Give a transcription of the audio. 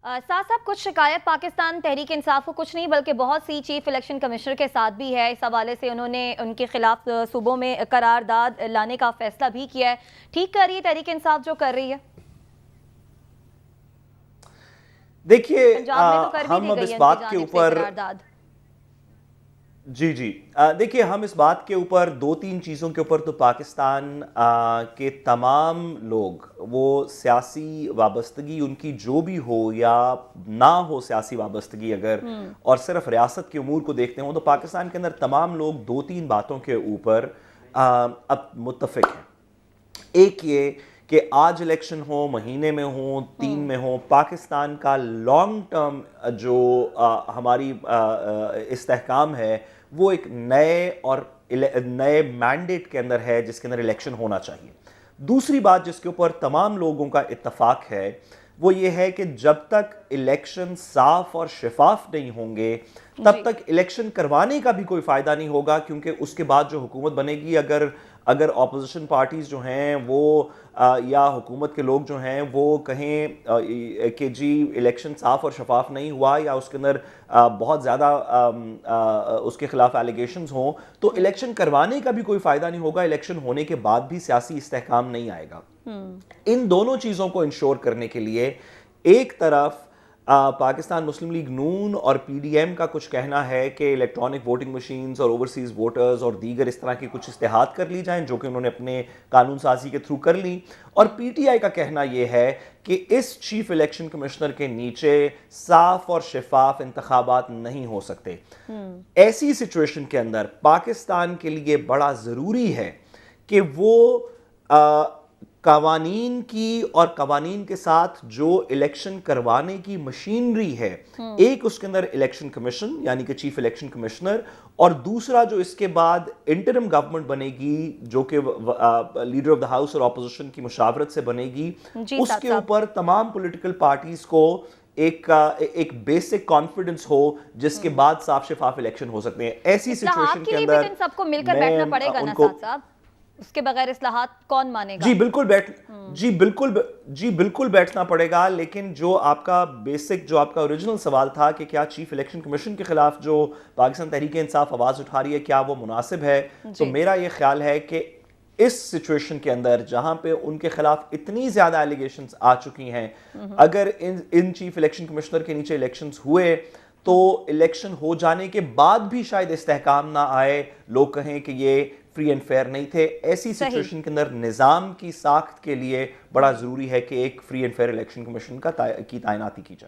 साथ साथ कुछ शिकायत पाकिस्तान तहरीक इंसाफ को कुछ नहीं बल्कि बहुत सी चीफ इलेक्शन कमिश्नर के साथ भी है। इस हवाले से उन्होंने उनके खिलाफ सूबों में करारदाद लाने का फैसला भी किया है। ठीक कर रही है तहरीक इंसाफ जो कर रही है? देखिए पंजाब में तो कर भी हम दी अब गई इस है बात उनकी के जानिब से ऊपर करारदाद। जी देखिए हम इस बात के ऊपर दो तीन चीज़ों के ऊपर तो पाकिस्तान के तमाम लोग, वो सियासी वाबस्तगी उनकी जो भी हो या ना हो सियासी वाबस्तगी अगर, और सिर्फ रियासत के उमूर को देखते हो, तो पाकिस्तान के अंदर तमाम लोग दो तीन बातों के ऊपर अब मुत्तफिक हैं। एक ये कि आज इलेक्शन हो, महीने में हो, 3 में हो, पाकिस्तान का लॉन्ग टर्म जो हमारी इस्तेहकाम है वो एक नए मैंडेट के अंदर है जिसके अंदर इलेक्शन होना चाहिए। दूसरी बात जिसके ऊपर तमाम लोगों का इत्तफाक है वो ये है कि जब तक इलेक्शन साफ और शफाफ नहीं होंगे तब तक इलेक्शन करवाने का भी कोई फ़ायदा नहीं होगा, क्योंकि उसके बाद जो हुकूमत बनेगी, अगर ऑपोजिशन पार्टीज़ जो हैं वो या हुकूमत के लोग जो हैं वो कहें कि जी इलेक्शन साफ और शफाफ नहीं हुआ या उसके अंदर बहुत ज़्यादा उसके खिलाफ एलिगेशंस हों, तो इलेक्शन करवाने का भी कोई फ़ायदा नहीं होगा। इलेक्शन होने के बाद भी सियासी इस्तेहकाम नहीं आएगा। इन दोनों चीज़ों को इंश्योर करने के लिए एक तरफ पाकिस्तान मुस्लिम लीग नून और पीडीएम का कुछ कहना है कि इलेक्ट्रॉनिक वोटिंग मशीन्स और ओवरसीज़ वोटर्स और दीगर इस तरह की कुछ इस्तेहाद कर ली जाएं, जो कि उन्होंने अपने कानून साजी के थ्रू कर ली। और पीटीआई का कहना यह है कि इस चीफ इलेक्शन कमिश्नर के नीचे साफ और शफाफ इंतखाबात नहीं हो सकते। ऐसी सिचुएशन के अंदर पाकिस्तान के लिए बड़ा ज़रूरी है कि वो कवानीन की और कवानीन के साथ जो इलेक्शन करवाने की मशीनरी है, एक उसके अंदर इलेक्शन कमीशन यानी कि चीफ इलेक्शन कमिश्नर, और दूसरा जो इसके बाद इंटरिम गवर्नमेंट बनेगी जो कि लीडर ऑफ द हाउस और अपोजिशन की मुशावरत से बनेगी, उसके ऊपर तमाम पॉलिटिकल पार्टीज को एक बेसिक कॉन्फिडेंस हो जिसके बाद साफ शफाफ इलेक्शन हो सकते हैं। ऐसी सिचुएशन के अंदर सबको मिलकर बैठना पड़ेगा ना साहब, उसके बगैर इस्लाहात कौन मानेगा? जी बिल्कुल बैठना पड़ेगा। लेकिन जो आपका बेसिक, जो आपका ओरिजिनल सवाल था कि क्या चीफ इलेक्शन कमीशन के खिलाफ जो पाकिस्तान तहरीक इंसाफ आवाज उठा रही है क्या वो मुनासिब है, तो मेरा ये ख्याल है कि इस सिचुएशन के अंदर जहां पे उनके खिलाफ इतनी ज्यादा एलिगेशंस आ चुकी हैं, अगर इन चीफ इलेक्शन कमिश्नर के नीचे इलेक्शंस हुए तो इलेक्शन हो जाने के बाद भी शायद इस्तेहकाम ना आए, लोग कहें कि ये फ्री एंड फेयर नहीं थे। ऐसी सिचुएशन के अंदर निजाम की साख्त के लिए बड़ा जरूरी है कि एक free and fair election commission की तैनाती की जाए।